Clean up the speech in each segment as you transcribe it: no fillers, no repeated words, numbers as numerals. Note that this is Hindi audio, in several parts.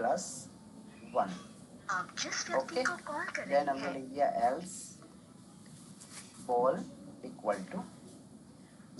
प्लस 1। आप जिस व्यक्ति को कॉल कर रहे देन हमने लिख दिया एल्स बॉल इक्वल टू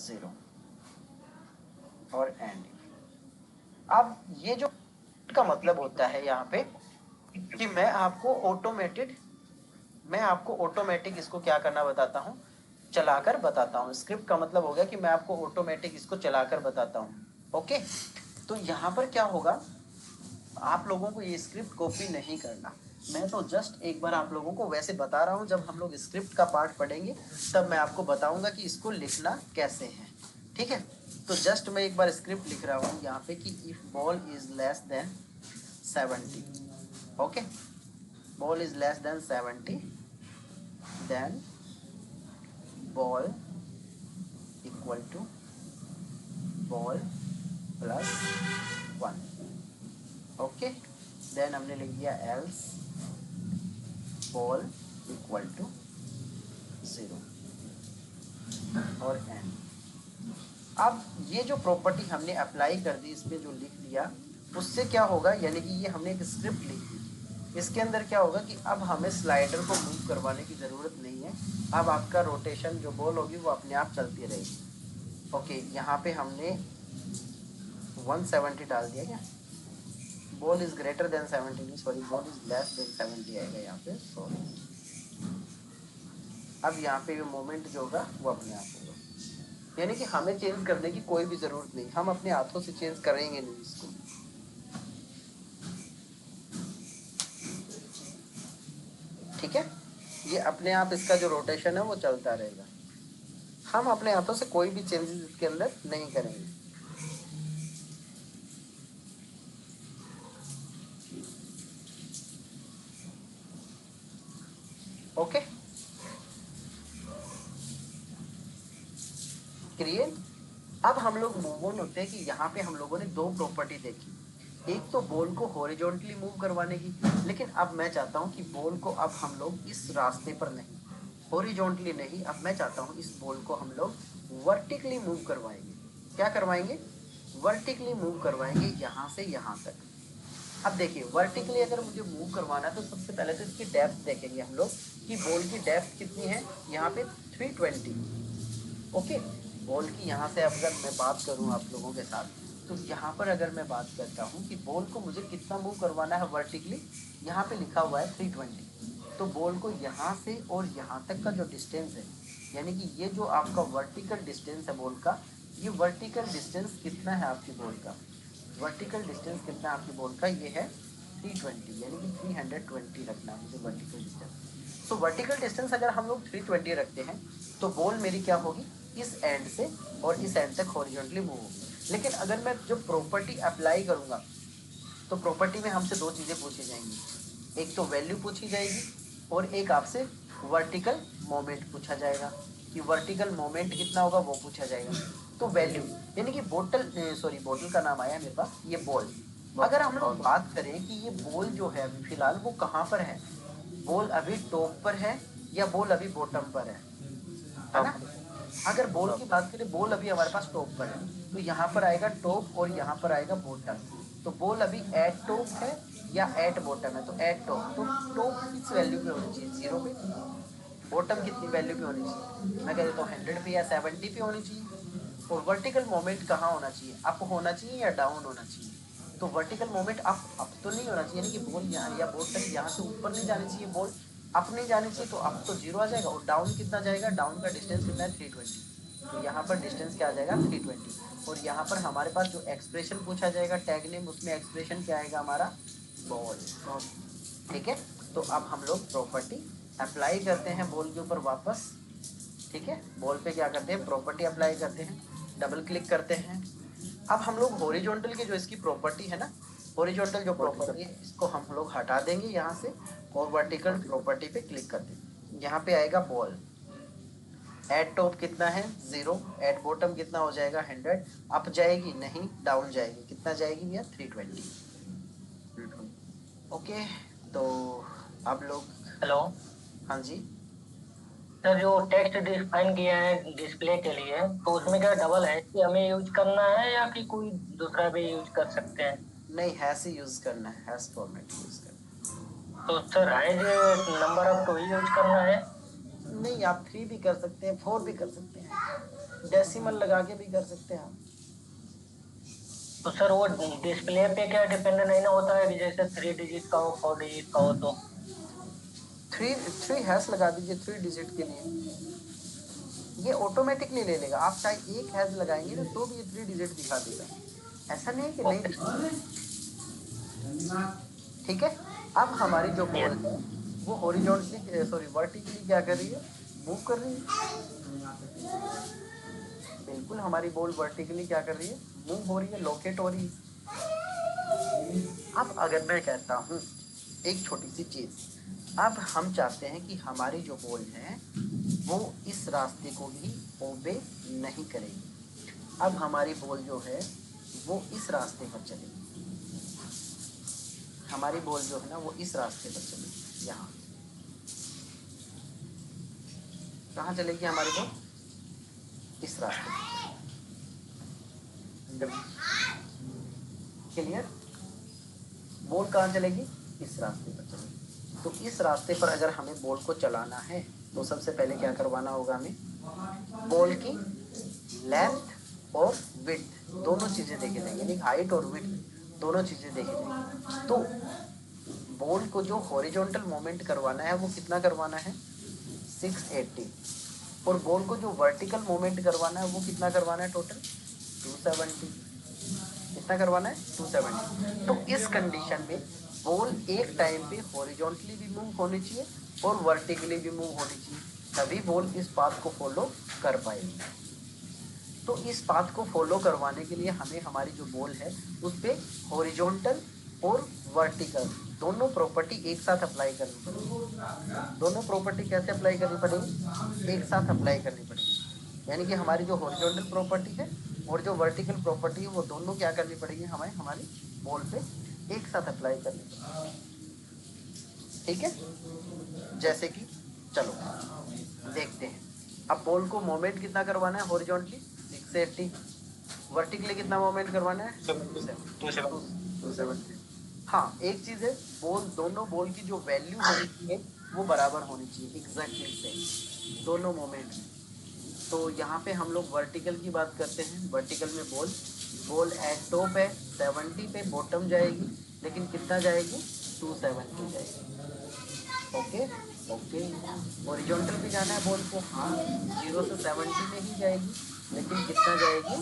0 और एंड। अब ये जो का मतलब होता है यहाँ पे कि मैं आपको ऑटोमेटिक इसको क्या करना बताता हूँ, चलाकर बताता हूँ। स्क्रिप्ट का मतलब हो गया कि मैं आपको ऑटोमेटिक इसको चलाकर बताता हूँ। ओके, तो यहाँ पर क्या होगा, आप लोगों को ये स्क्रिप्ट कॉपी नहीं करना, मैं तो जस्ट एक बार आप लोगों को वैसे बता रहा हूँ। जब हम लोग स्क्रिप्ट का पार्ट पढ़ेंगे तब मैं आपको बताऊंगा कि इसको लिखना कैसे है, ठीक है। तो जस्ट मैं एक बार स्क्रिप्ट लिख रहा हूँ यहाँ पे कि if ball is less than 70, okay, ball is less than 70, then ball equal to ball plus 1, okay. Then हमने लिख दिया एल्स बॉल इक्वल टू 0 और एंड। अब ये जो प्रॉपर्टी हमने अप्लाई कर दी, इस पे जो लिख दिया, उससे क्या होगा, यानी कि ये हमने एक स्क्रिप्ट लिखी। इसके अंदर क्या होगा कि अब हमें स्लाइडर को मूव करवाने की ज़रूरत नहीं है। अब आपका रोटेशन जो बॉल होगी वो अपने आप चलती रहेगी। ओके, यहाँ पे हमने 170 डाल दिया क्या, बॉल इज ग्रेटर देन 70 नहीं, sorry, ball is less than 70 आएगा यहाँ पे, सॉरी। अब यहाँ पे मोमेंट जो होगा वो अपने आप होगा, यानी कि हमें चेंज करने की कोई भी जरूरत नहीं, हम अपने हाथों से चेंज करेंगे नहीं इसको। ठीक है, ये अपने आप इसका जो रोटेशन है वो चलता रहेगा, हम अपने हाथों से कोई भी चेंजेस इसके अंदर नहीं करेंगे। Okay, clear. अब हम लोग मूव ऑन होते हैं कि यहाँ पे हम लोगों ने दो प्रॉपर्टी देखी, एक तो बॉल को हॉरिजॉन्टली मूव करवाने की, लेकिन अब मैं चाहता हूँ कि बॉल को अब हम लोग इस रास्ते पर नहीं, हॉरिजॉन्टली नहीं, अब मैं चाहता हूँ इस बॉल को हम लोग वर्टिकली मूव करवाएंगे। क्या करवाएंगे, वर्टिकली मूव करवाएंगे यहाँ से यहाँ तक। अब देखिए, वर्टिकली अगर मुझे मूव करवाना है तो सबसे पहले तो इसकी डेप्थ देखेंगे हम लोग कि बॉल की डेप्थ कितनी है, यहाँ पे 320। ओके, बॉल की यहाँ से अगर मैं बात करूँ आप लोगों के साथ, तो यहाँ पर अगर मैं बात करता हूँ कि बॉल को मुझे कितना मूव करवाना है वर्टिकली, यहाँ पे लिखा हुआ है 320। तो बॉल को यहाँ से और यहाँ तक का जो डिस्टेंस है, यानी कि ये जो आपका वर्टिकल डिस्टेंस है बॉल का, ये वर्टिकल डिस्टेंस कितना है आपकी बॉल का, वर्टिकल डिस्टेंस कितना है आपकी बॉल का, ये है 320, यानी कि 320 रखना है मुझे वर्टिकल डिस्टेंस। तो वर्टिकल डिस्टेंस अगर हम लोग 320 रखते हैं तो बॉल मेरी क्या होगी, इस एंड से और इस एंड तक हॉरिजॉन्टली मूव होगी। लेकिन अगर मैं जो प्रॉपर्टी अप्लाई करूंगा तो प्रॉपर्टी में हमसे दो चीज़ें पूछी जाएंगी, एक तो वैल्यू पूछी जाएगी और एक आपसे वर्टिकल मोमेंट पूछा जाएगा कि वर्टिकल मोमेंट कितना होगा वो पूछा जाएगा। तो वैल्यू यानी कि बोतल का नाम आया मेरे पास, ये बॉल। अगर हम लोग बात करें कि ये बॉल जो है अभी फिलहाल वो कहाँ पर है, बॉल अभी टॉप पर है या बॉल अभी बॉटम पर है ना। अगर बॉल की बात करें, बॉल अभी हमारे पास टॉप पर है, तो यहाँ पर आएगा टॉप और यहाँ पर आएगा बॉटम। तो बॉल अभी एट टॉप है या एट बॉटम है, तो एट टॉप, तो टॉप किस वैल्यू पे होनी चाहिए, 0 पे, बॉटम कितनी वैल्यू पे होनी चाहिए, मैं कह देता हूँ 100 पे या 70 पे होनी चाहिए। और वर्टिकल मोमेंट कहाँ होना चाहिए, अप होना चाहिए या डाउन होना चाहिए। तो वर्टिकल मोमेंट अप तो नहीं होना चाहिए, यानी कि बॉल यहाँ या बॉटम यहाँ से ऊपर नहीं जानी चाहिए, बॉल अप नहीं जानी चाहिए, तो अप तो 0 आ जाएगा। और डाउन कितना जाएगा, डाउन का डिस्टेंस कितना है 320, तो यहाँ पर डिस्टेंस क्या आ जाएगा 320। और यहाँ पर हमारे पास जो एक्सप्रेशन पूछा जाएगा टैग नेम, उसमें एक्सप्रेशन क्या आएगा हमारा, बॉल। ठीक है, तो अब हम लोग प्रॉपर्टी अप्लाई करते हैं बॉल के ऊपर वापस। ठीक है, बॉल पे क्या करते हैं, प्रॉपर्टी अप्लाई करते हैं, डबल क्लिक करते हैं। अब हम लोग हॉरिजॉन्टल की जो इसकी प्रॉपर्टी है ना, हॉरिजॉन्टल जो प्रॉपर्टी है इसको हम लोग हटा देंगे यहाँ से और वर्टिकल प्रॉपर्टी पे क्लिक कर देंगे। यहाँ पे आएगा बॉल, एट टॉप कितना है 0, एट बॉटम कितना हो जाएगा 100, अप जाएगी नहीं, डाउन जाएगी, कितना जाएगी भैया 320। ओके, तो अब लोग, हेलो हाँ जी सर, जो टेक्स्ट डिफाइन किया है डिस्प्ले के लिए, तो उसमें क्या डबल है कि हमें यूज करना है या कि कोई दूसरा भी यूज कर सकते हैं? नहीं, हैश ही यूज करना है, हैश फॉर्मेट यूज करना तो सर हाइज नंबर ऑफ 2 ही यूज करना है? है। नहीं, आप 3 भी कर सकते हैं, 4 भी कर सकते हैं, डेसिमल लगा के भी कर सकते हैं आप। तो सर वो डिस्प्ले पे क्या डिपेंड नहीं ना होता है कि जैसे 3 डिजिट का हो 4 डिजिट का हो तो? 3 हैश लगा दीजिए 3 डिजिट के लिए, ये ऑटोमेटिकली ले लेगा। आप चाहे एक हैश लगाएंगे ना तो भी ये 3 डिजिट दिखा देगा, ऐसा नहीं है कि नहीं ओके। दिखा। ठीक है। अब हमारी जो बॉल है वो हॉरिजॉन्टली सॉरी वर्टिकली क्या कर रही है, मूव कर रही है। बिल्कुल हमारी बॉल वर्टिकली क्या कर रही है, मूव हो रही है, लोकेट हो रही है। अब अगर मैं कहता हूँ एक छोटी सी चीज, अब हम चाहते हैं कि हमारी जो बॉल है वो इस रास्ते को ही ओबे नहीं करेगी। अब हमारी बॉल जो है वो इस रास्ते पर चलेगी, हमारी बॉल जो है ना वो इस रास्ते पर चलेगी। यहाँ कहाँ चलेगी हमारी बॉल, इस रास्ते पर चलेगी। क्लियर, बॉल कहाँ चलेगी, इस रास्ते पर चलेगी। तो इस रास्ते पर अगर हमें बॉल को चलाना है तो सबसे पहले क्या करवाना होगा हमें, बॉल की लेंथ और विड्थ दोनों चीजें देखे जाएंगी, यानी हाइट और विड्थ दोनों चीजें देखे जाएंगी। तो बॉल को जो हॉरिजॉन्टल मोमेंट करवाना है वो कितना करवाना है, 680, और बॉल को जो वर्टिकल मोमेंट करवाना है वो कितना करवाना है, टोटल 270। कितना करवाना है, 270। तो इस कंडीशन में बॉल एक टाइम पे हॉरिजॉन्टली भी मूव होनी चाहिए और वर्टिकली भी मूव होनी चाहिए, तभी बॉल इस पाथ को फॉलो कर पाएगी। तो इस पाथ को फॉलो करवाने के लिए हमें हमारी जो बॉल है उस पर हॉरिजॉन्टल और वर्टिकल दोनों प्रॉपर्टी एक साथ अप्लाई करनी पड़ेगी। दोनों प्रॉपर्टी कैसे अप्लाई करनी पड़ेगी, एक साथ अप्लाई करनी पड़ेगी। यानी कि हमारी जो हॉरिजॉन्टल प्रॉपर्टी है और जो वर्टिकल प्रॉपर्टी है वो दोनों क्या करनी पड़ेगी, हमें हमारी बॉल पे एक साथ अप्लाई करनी पड़ेगी। ठीक है, जैसे कि चलो देखते हैं। अब बॉल को मोमेंट कितना करवाना है, हॉरिजॉन्टली 680, वर्टिकली कितना मोमेंट करवाना है, 270। हाँ, एक चीज है, बॉल दोनों बॉल की जो वैल्यू होनी चाहिए वो बराबर होनी चाहिए, एग्जैक्टली सेम दोनों मोमेंट में। तो यहाँ पे हम लोग वर्टिकल की बात करते हैं। वर्टिकल में बॉल बॉल एट टॉप है 70 पे, बॉटम जाएगी लेकिन कितना जाएगी, 270 जाएगी। ओके ओके, हॉरिजॉन्टल भी जाना है बॉल को, हाँ 0 से 70 में ही जाएगी लेकिन कितना जाएगी,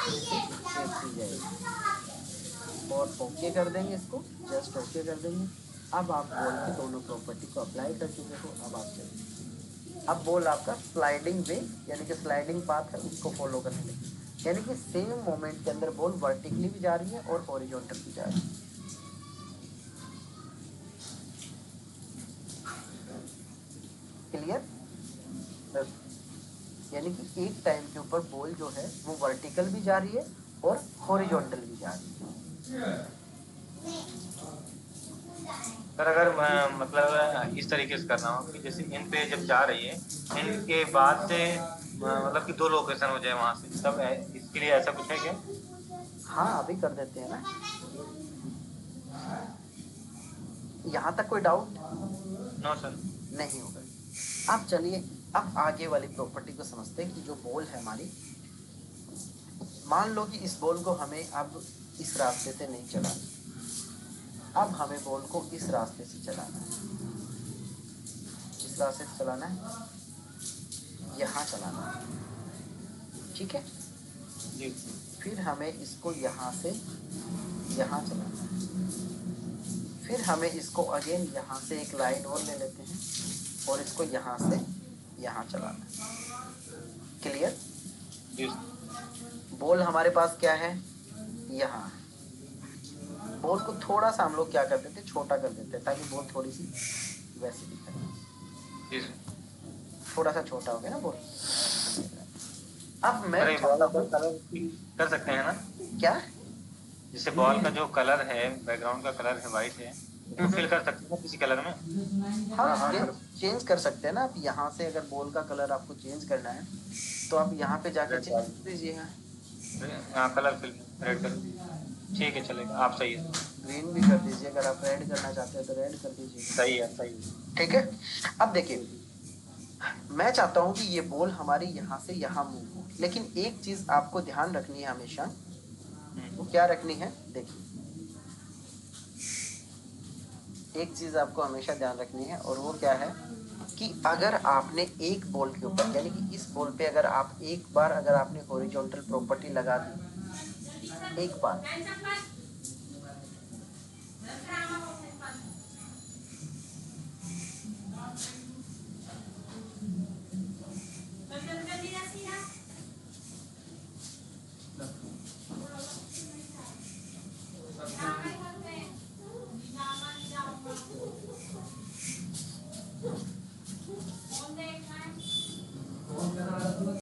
680 जाएगी। और ओके कर देंगे इसको, जस्ट ओके कर देंगे। अब आप बॉल की दोनों प्रॉपर्टी को अप्लाई कर चुके हो, अब आप चलिए। अब बॉल आपका स्लाइडिंग वे यानी कि स्लाइडिंग पाथ है उसको फॉलो करने लगी, यानी कि सेम मोमेंट के अंदर बॉल वर्टिकली भी जा रही है और हॉरिजॉन्टल भी जा रही है। क्लियर, यानी कि एक टाइम के ऊपर बॉल जो है वो वर्टिकल भी जा रही है और हॉरिजॉन्टल भी जा रही है। सर अगर मैं मतलब इस तरीके से कर रहा हूँ कि जैसे इन पे जब जा रही है, इनके बाद से मतलब कि 2 लोकेशन हो जाए वहां से, तब इसके लिए ऐसा कुछ है क्या? हाँ अभी कर देते हैं ना, यहाँ तक कोई डाउट नो सर। नहीं होगा। अब चलिए अब आगे वाली प्रॉपर्टी को समझते हैं कि जो बॉल है हमारी, मान लो कि इस बॉल को हमें अब इस रास्ते से नहीं चलाना, अब हमें बॉल को इस रास्ते से चलाना है, इस रास्ते से चलाना है, यहाँ चलाना है। ठीक है, जी। फिर हमें इसको यहाँ से यहाँ चलाना है, फिर हमें इसको अगेन यहाँ से एक लाइन और ले लेते हैं और इसको यहाँ से यहाँ चलाना है। क्लियर, जी। बॉल हमारे पास क्या है, यहाँ है। बॉल को थोड़ा सा हम लोग क्या कर देते, छोटा कर देते हैं ताकि बॉल थोड़ी सी वैसी दिखे। जी सर। थोड़ा सा छोटा हो गया ना बॉल। अब मैं अरे बॉल का कलर कर सकते हैं ना, क्या, जैसे बॉल का जो कलर है, बैकग्राउंड का कलर है वाइट है, उसको फिल कर सकते हैं किसी कलर में? हाँ चेंज कर सकते हैं ना। आप यहाँ से अगर बॉल का कलर आपको चेंज करना है तो आप यहाँ पे जाकर चेंज कर दीजिए। हाँ कलर फिल रेड कलर। ठीक है चलेगा, आप सही है। ग्रीन भी कर दीजिए, अगर आप रेड करना चाहते हैं तो रेड कर दीजिए। सही है सही है। ठीक है, अब देखिए मैं चाहता हूं कि ये बॉल हमारी यहाँ से यहाँ मूव हो, लेकिन एक चीज आपको ध्यान रखनी है हमेशा। वो क्या रखनी है, देखिए एक चीज आपको हमेशा ध्यान रखनी है, और वो क्या है कि अगर आपने एक बॉल के ऊपर यानी कि इस बॉल पे अगर आप एक बार अगर आपने हॉरिजॉन्टल प्रॉपर्टी लगा दी, एक बार